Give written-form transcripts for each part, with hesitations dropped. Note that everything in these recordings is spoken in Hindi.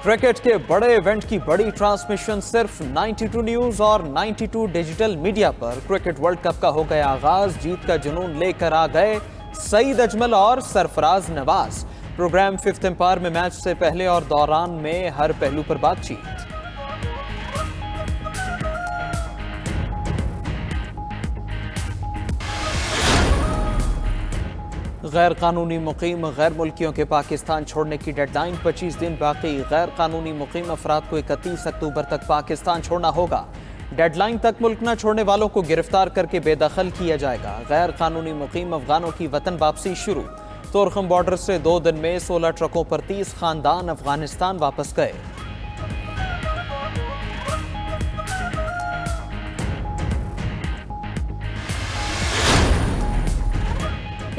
क्रिकेट के बड़े इवेंट की बड़ी ट्रांसमिशन सिर्फ 92 न्यूज और 92 डिजिटल मीडिया पर। क्रिकेट वर्ल्ड कप का हो गया आगाज, जीत का जुनून लेकर आ गए सईद अजमल और Sarfaraz Nawaz. Programme fifth empire में मैच से पहले और दौरान में हर पहलू पर बातचीत। गैर कानूनी मुकीम गैर मुल्कियों के पाकिस्तान छोड़ने की डेडलाइन 25 दिन बाकी। गैर कानूनी मुकीम अफराद को 31 अक्टूबर तक पाकिस्तान छोड़ना होगा। डेडलाइन तक मुल्क न छोड़ने वालों को गिरफ्तार करके बेदखल किया जाएगा। गैर कानूनी मुकीम अफगानों की वतन वापसी शुरू। तोरखम बॉर्डर से 2 दिन में 16 ट्रकों पर 30 खानदान अफगानिस्तान वापस गए।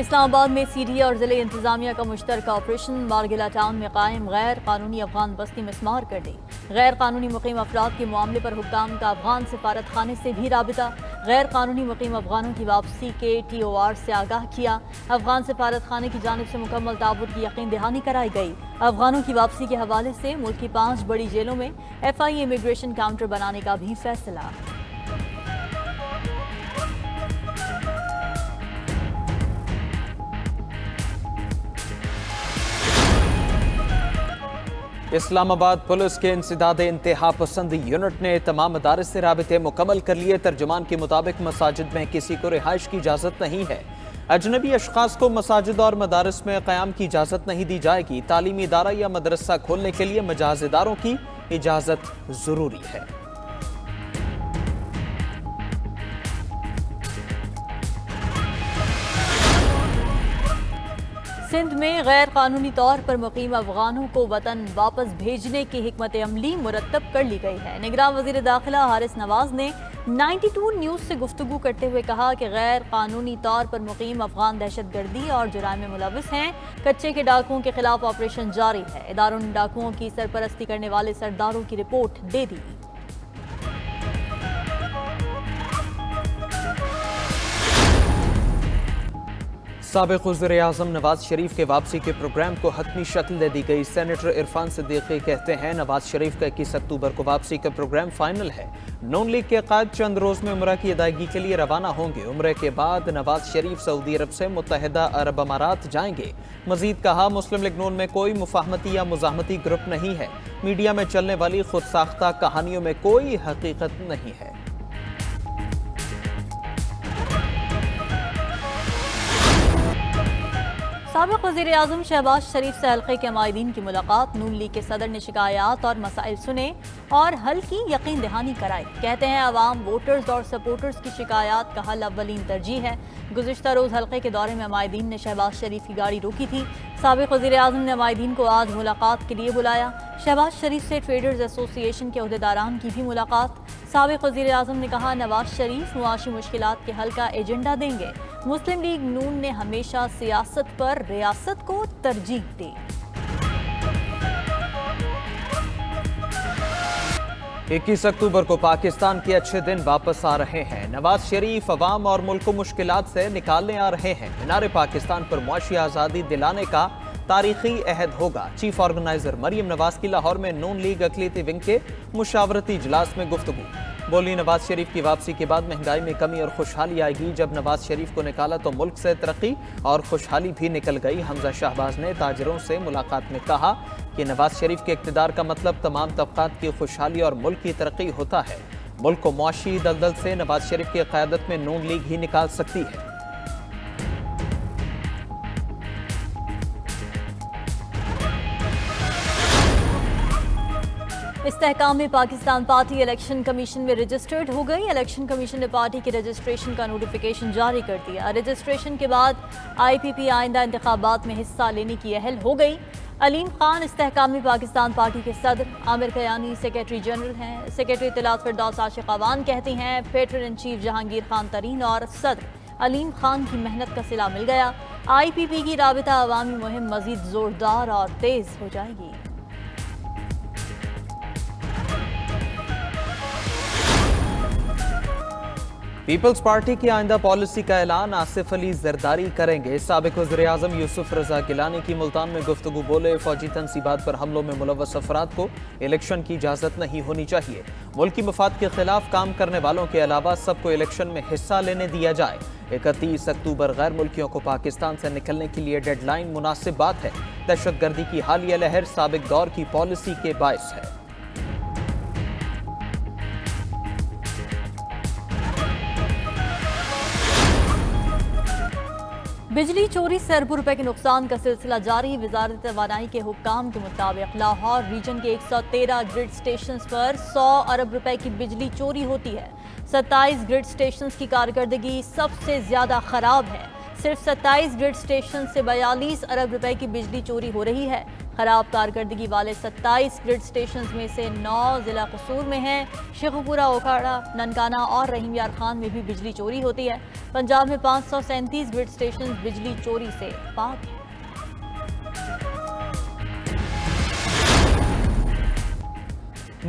इस्लामाबाद में सीडीए और जिले इंतजामिया का मुश्तरका ऑपरेशन। मारगिला टाउन में कायम गैर कानूनी अफगान बस्ती मिस्मार कर दी। गैर कानूनी मुकीम अफराद के मामले पर हुक्काम का अफगान सिफारत खाने से भी राबिता। गैर कानूनी मुकीम अफगानों की वापसी के TOR से आगाह किया। अफगान सिफारत खाने की जानिब से मुकम्मल ताबुत की यकीन दहानी कराई गई। अफगानों की वापसी के हवाले से मुल्क की 5 बड़ी जेलों में FI इमिग्रेशन काउंटर बनाने का भी फैसला। इस्लामाबाद पुलिस के इंसदाद इंतहा पसंद यूनिट ने तमाम मदारिस से राबिते मुकम्मल कर लिए। तर्जुमान के मुताबिक मसाजिद में किसी को रिहाइश की इजाज़त नहीं है। अजनबी अशखास को मसाजिद और मदारिस में क़याम की इजाज़त नहीं दी जाएगी। तालीमी इदारा या मदरसा खोलने के लिए मजाज इदारों की इजाज़त ज़रूरी है। सिंध में गैर कानूनी तौर पर मुकीम अफगानों को वतन वापस भेजने की हिकमत अमली मुरतब कर ली गई है। निगरान वज़ीर दाखिला हारिस नवाज ने 92 न्यूज़ से गुफ्तगू करते हुए कहा कि गैर कानूनी तौर पर मुकीम अफगान दहशतगर्दी और जुराइम में मुलविस हैं। कच्चे के डाकुओं के खिलाफ ऑपरेशन जारी है। इदारों ने डाकुओं की सरपरस्ती करने वाले सरदारों की रिपोर्ट दे दी। साबिक़ वज़ीर-ए-आज़म नवाज शरीफ के वापसी के प्रोग्राम को हतमी शक्ल दे दी गई। सेनेटर इरफान सिद्दीकी कहते हैं नवाज शरीफ का 21 अक्टूबर को वापसी का प्रोग्राम फाइनल है। नून लीग के कायद चंद रोज में उम्रा की अदायगी के लिए रवाना होंगे। उम्रे के बाद नवाज शरीफ सऊदी अरब से मुत्तहिदा अरब अमारात जाएंगे। मजीद कहा मुस्लिम लीग नून में कोई मुफाहमती या मुजाहमती ग्रुप नहीं है। मीडिया में चलने वाली खुद साख्ता कहानियों में कोई हकीकत नहीं है। साबिक़ वज़ीर-ए-आज़म शहबाज शरीफ से हल्के के अमायदीन की मुलाकात। नून लीग के सदर ने शिकायत और मसाइल सुने और हल की यकीन दहानी कराई। कहते हैं अवाम, वोटर्स और सपोर्टर्स की शिकायत का हल अव्वलीन तरजीह है। गुज़िश्ता रोज़ हल्के के दौरे में अमायदीन ने शहबाज शरीफ की गाड़ी रोकी थी। साबिक़ वज़ीर-ए-आज़म ने अमायदीन को आज मुलाकात के लिए बुलाया। शहबाज शरीफ से ट्रेडर्स एसोसिएशन के अहदेदारान की भी मुलाकात। साबिक़ वज़ीर-ए-आज़म ने कहा नवाज शरीफ मुआशी मुश्किलात के हल का एजेंडा देंगे। मुस्लिम लीग नून ने हमेशा सियासत पर रियासत को तरजीह दी। 21 अक्टूबर को पाकिस्तान के अच्छे दिन वापस आ रहे हैं। नवाज शरीफ अवाम और मुल्क को मुश्किलात से निकालने आ रहे हैं। मीनार पाकिस्तान पर मुआशी आज़ादी दिलाने का तारीखी अहद होगा। चीफ ऑर्गेनाइजर मरियम नवाज की लाहौर में नून लीग अक़लियती विंग के मुशावरती इजलास में गुफ्तगू। बोली नवाज शरीफ की वापसी के बाद महंगाई में कमी और खुशहाली आएगी। जब नवाज शरीफ को निकाला तो मुल्क से तरक्की और खुशहाली भी निकल गई। हमजा शहबाज ने ताजरों से मुलाकात में कहा कि नवाज शरीफ के इक़्तिदार का मतलब तमाम तबक़ात की खुशहाली और मुल्क की तरक्की होता है। मुल्क को मुआशी दलदल से नवाज शरीफ की क़यादत में नून लीग ही निकाल सकती है। इस्तेहकाम पाकिस्तान पार्टी इलेक्शन कमीशन में रजिस्टर्ड हो गई। इलेक्शन कमीशन ने पार्टी के रजिस्ट्रेशन का नोटिफिकेशन जारी कर दिया। रजिस्ट्रेशन के बाद IPP आइंदा इंतखाबात में हिस्सा लेने की अहल हो गई। अलीम खान इस्तेहकाम पाकिस्तान पार्टी के सदर, आमिर कयानी सेक्रेटरी जनरल हैं। सेक्रेटरी इत्तलात फिरदौस आशिक अवान कहती हैं patron in chief Jahangir Khan Tareen और सदर अलीम खान की मेहनत का सिला मिल गया। IPP की राबिता अवामी मुहिम मजीद जोरदार और तेज हो जाएगी। पीपल्स पार्टी की आइंदा पॉलिसी का ऐलान आसिफ अली जरदारी करेंगे। साबिक वज़ीर-ए-आज़म यूसुफ रजा गिलानी की मुल्तान में गुफ्तगू बोले, फौजी तनसीबात पर हमलों में मुलव्वस अफराद को इलेक्शन की इजाज़त नहीं होनी चाहिए। मुल्की मफाद के खिलाफ काम करने वालों के अलावा सबको इलेक्शन में हिस्सा लेने दिया जाए। 31 अक्टूबर गैर मुल्कियों को पाकिस्तान से निकलने के लिए डेडलाइन मुनासिब बात है। दहशतगर्दी की हालिया लहर साबिक दौर की पॉलिसी के बायस है। बिजली चोरी से अरबों रुपए के नुकसान का सिलसिला जारी। वजारत तवानाई के हुक्काम के मुताबिक लाहौर रीजन के 113 ग्रिड स्टेशन पर 100 अरब रुपए की बिजली चोरी होती है। 27 ग्रिड स्टेशन की कारकर्दगी सबसे ज्यादा खराब है। सिर्फ 27 ग्रिड स्टेशन से 42 अरब रुपए की बिजली चोरी हो रही है। खराब कारकर्दगी वाले 27 ग्रिड स्टेशन में से 9 जिला कसूर में हैं। शेखुपुरा, ओखाड़ा, ननकाना और रहीम यार खान में भी बिजली चोरी होती है। पंजाब में 537 ग्रिड स्टेशन बिजली चोरी से पाक हैं।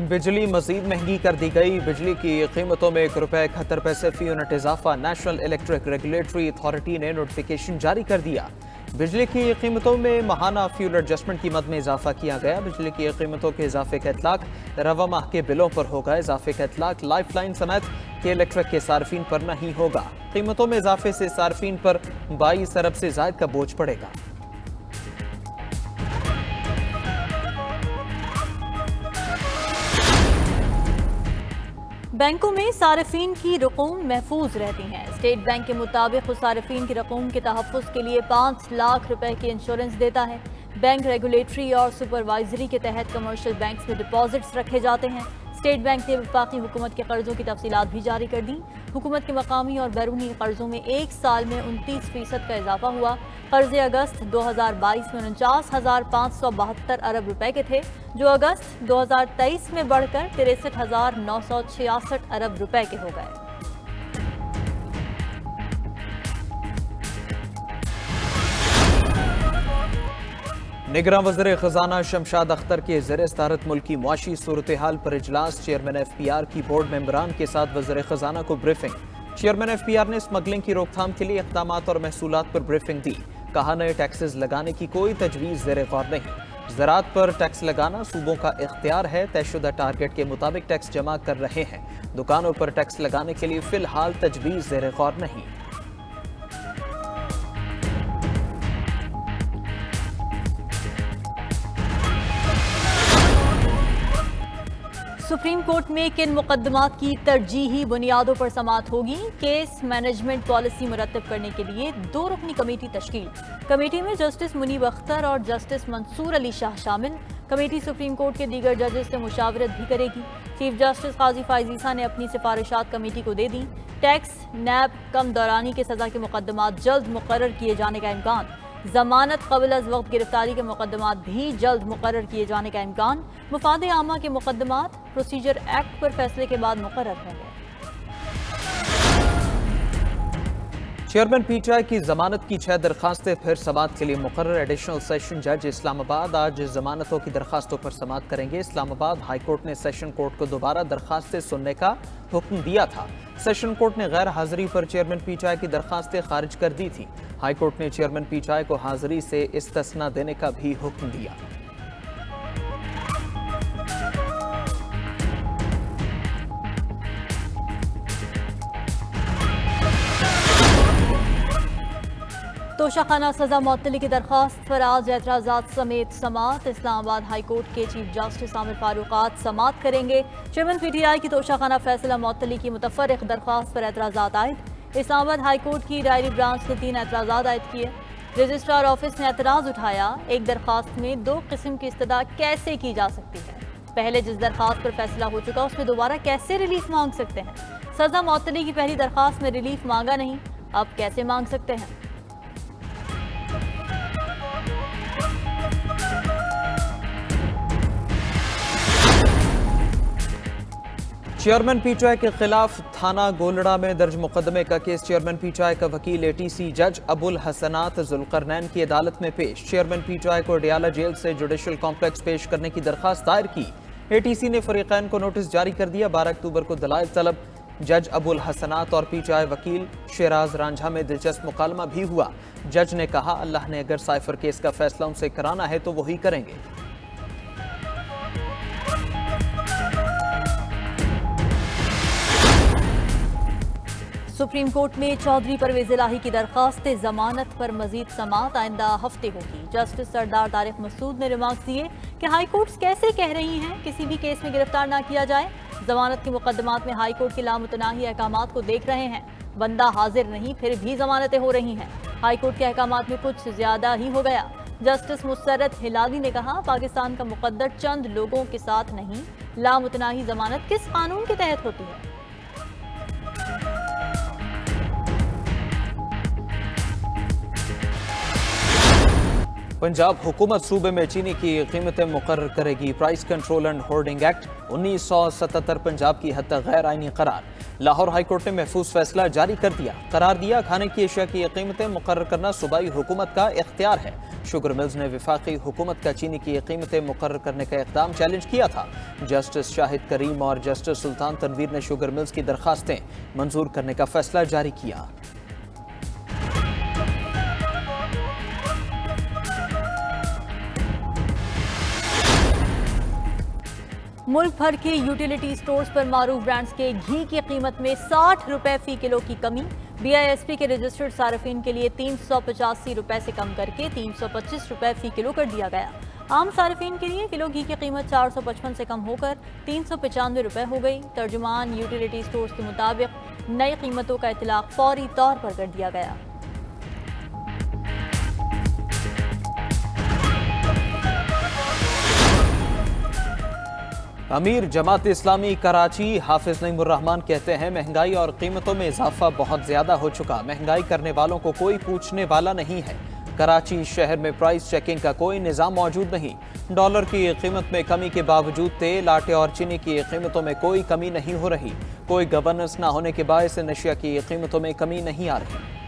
बिजली मजीद महंगी कर दी गई। बिजली की कीमतों में ₹1.71 फी यूनिट इजाफा। नेशनल इलेक्ट्रिक रेगुलेटरी अथॉरिटी ने नोटिफिकेशन जारी कर दिया। बिजली की कीमतों में माहाना फ्यूल एडजस्टमेंट कीमत में इजाफा किया गया। बिजली की कीमतों के इजाफे का इतलाक रवा माह के बिलों पर होगा। इजाफे का इतलाक लाइफ लाइन समेत के इलेक्ट्रिक के सार्फिन पर नहीं होगा। कीमतों में इजाफे से सार्फिन पर 22 अरब से जायद का बोझ पड़ेगा। बैंकों में सार्फिन की रकूम महफूज रहती हैं। स्टेट बैंक के मुताबिक सार्फिन की रकूम के तहफ़्फ़ुज़ के लिए 5 लाख रुपए की इंश्योरेंस देता है। बैंक रेगुलेटरी और सुपरवाइजरी के तहत कमर्शियल बैंक्स में डिपॉजिट्स रखे जाते हैं। स्टेट बैंक ने वफाकी हुकूमत के कर्जों की तफसीलात भी जारी कर दी। हुकूमत के मकामी और बैरूनी कर्जों में एक साल में 29% का इजाफा हुआ। कर्जे अगस्त 2022 में 49,572 अरब रुपए के थे, जो अगस्त 2023 में बढ़कर 63,966 अरब रुपए के हो गए। निगरान वज़ीर ख़जाना शमशाद अख्तर के ज़ेर सदारत मुल्की मुआशी सूरत हाल पर इजलास। चेयरमैन FPR की बोर्ड मेंबरान के साथ वज़ीर ख़जाना को ब्रीफिंग। चेयरमैन FPR ने स्मगलिंग की रोकथाम के लिए इक़दामात और महसूलात पर ब्रीफिंग दी। कहा, नए टैक्सेस लगाने की कोई तजवीज़ ज़ेर गौर नहीं। ज़राअत पर टैक्स लगाना सूबों का इख्तियार है। तयशुदा टारगेट के मुताबिक टैक्स जमा कर रहे हैं। दुकानों पर टैक्स लगाने के लिए फ़िलहाल तजवीज़ ज़ेर गौर नहीं। सुप्रीम कोर्ट में किन मुकदमात की तरजीही बुनियादों पर समाअत होगी। केस मैनेजमेंट पॉलिसी मुरतब करने के लिए 2 रुकनी कमेटी तश्कील। कमेटी में जस्टिस मुनीब अख्तर और जस्टिस मंसूर अली शाह शामिल। कमेटी सुप्रीम कोर्ट के दीगर जजेस से मुशावरत भी करेगी। चीफ जस्टिस काजी फायजीसा ने अपनी सिफारिशात कमेटी को दे दी। टैक्स, नैब, कम दौरानी के सजा के मुकदमात जल्द मुकर्रर किए जाने का इम्कान। जमानत कबल अज वक्त गिरफ्तारी के मुकदमात भी जल्द मुकर्रर किए जाने का इम्कान। मुफाद आमा के मुकदमात प्रोसीजर एक्ट पर फैसले के बाद मुकर्रर होंगे। चेयरमैन PTI की जमानत की 6 दरखास्तें फिर समाअत के लिए मुकर्रर। एडिशनल सेशन जज इस्लामाबाद आज जमानतों की दरखास्तों पर समाअत करेंगे। इस्लामाबाद हाई कोर्ट ने सेशन कोर्ट को दोबारा दरखास्तें सुनने का हुक्म दिया था। सेशन कोर्ट ने गैर हाजिरी पर चेयरमैन PTI की दरखास्तें खारिज कर दी थी। हाई कोर्ट ने चेयरमैन PTI को हाजिरी से इस्तिस्ना देने का भी हुक्म दिया। तोशाखाना सजा मुअत्तली की दरखास्त पर आज एतराज़ात समेत समाअत। इस्लामाबाद हाई कोर्ट के चीफ जस्टिस आमिर फारूकात समाअत करेंगे। चेयरमैन PTI की तोशाखाना फैसला मुअत्तली की मुतफर्रिक दरखास्त पर एतराज़ात आयद। इस्लामाबाद हाई कोर्ट की डायरी ब्रांच ने 3 एतराज़ात आयद किए। रजिस्ट्रार ऑफिस ने एतराज़ उठाया, एक दरखास्त में 2 किस्म की इस्तदा कैसे की जा सकती है। पहले जिस दरखास्त पर फैसला हो चुका उसमें दोबारा कैसे रिलीफ मांग सकते हैं। सजा मुअत्तली की पहली दरखास्त में रिलीफ मांगा नहीं, अब कैसे मांग सकते हैं। चेयरमैन PTI के खिलाफ थाना गोलड़ा में दर्ज मुकदमे का केस। चेयरमैन PTI का वकील ATC जज अबुल हसनात जुल्करनैन की अदालत में पेश। चेयरमैन PTI को अडियाला जेल से जुडिशल कॉम्प्लेक्स पेश करने की दरखास्त दायर की। ATC ने फरीकैन को नोटिस जारी कर दिया। 12 अक्टूबर को दलाइल तलब जज अबुल हसनात और पीटीआई वकील शेराज रांझा में दिलचस्प मुकालमा भी हुआ। जज ने कहा, अल्लाह ने अगर साइफर केस का फैसला उनसे कराना है तो वही करेंगे। सुप्रीम कोर्ट में चौधरी परवेज इलाही की दरखास्त जमानत पर मजीद समाअत आइंदा हफ्ते होगी। जस्टिस सरदार तारिक मसूद ने रिमार्क्स दिए कि हाई कोर्ट्स कैसे कह रही हैं किसी भी केस में गिरफ्तार ना किया जाए। जमानत के मुकदमात में हाई कोर्ट के लामुतनाही अहकामात को देख रहे हैं। बंदा हाजिर नहीं फिर भी जमानतें हो रही हैं। हाई कोर्ट के अहकामात में कुछ ज्यादा ही हो गया। जस्टिस मुसर्रत हिलाली ने कहा, पाकिस्तान का मुकद्दर चंद लोगों के साथ नहीं, लामुतनाही जमानत किस कानून के तहत होती है। पंजाब हुकूमत सूबे में चीनी की कीमतें मुकर्रर करेगी। Price control and hoarding act 1977 Punjab की हद तक गैर आईनी करार। लाहौर हाईकोर्ट ने महफूज फैसला जारी कर दिया। करार दिया, खाने की अशिया की कीमतें मुकर्रर करना सूबाई हुकूमत का इख्तियार है। शुगर मिल्स ने वफाकी हुकूमत का चीनी की कीमतें मुकर्रर करने का इक़दाम चैलेंज किया था। जस्टिस शाहिद करीम और जस्टिस सुल्तान तनवीर ने शुगर मिल्स की दरखास्तें मंजूर करने का फैसला जारी किया। मुल्क भर के यूटिलिटी स्टोर्स पर मारूफ ब्रांड्स के घी की कीमत में 60 रुपए फी किलो की कमी। BISP के रजिस्टर्ड सार्फिन के लिए 385 रुपए से कम करके 325 रुपए फी किलो कर दिया गया। आम सार्फिन के लिए किलो घी की कीमत 455 से कम होकर 395 रुपए हो गई। तर्जुमान यूटिलिटी स्टोर्स के मुताबिक नई कीमतों का इतलाक फौरी तौर पर कर दिया गया। अमीर जमात इस्लामी कराची हाफिज नईमुर रहमान कहते हैं, महंगाई और कीमतों में इजाफा बहुत ज्यादा हो चुका। महंगाई करने वालों को कोई पूछने वाला नहीं है। कराची शहर में प्राइस चेकिंग का कोई निज़ाम मौजूद नहीं। डॉलर की कीमत में कमी के बावजूद तेल, आटे और चीनी की कीमतों में कोई कमी नहीं हो रही। कोई गवर्नेंस न होने के बायस नशिया की कीमतों में कमी नहीं आ रही।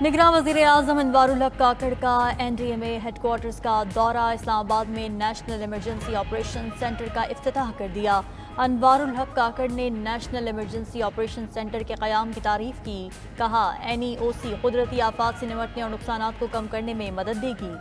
निगरान वज़ीर आज़म अनवारुल हक काकड़ का NDMA हेडक्वार्टर्स का दौरा। इस्लामाबाद में नेशनल इमरजेंसी ऑपरेशन सेंटर का इफ्तिताह कर दिया। अनवारुल हक काकड़ ने नेशनल इमरजेंसी ऑपरेशन सेंटर के क़याम की तारीफ की। कहा, NEOC कुदरती आफात से निपटने और नुकसानात को कम करने में मदद देगी।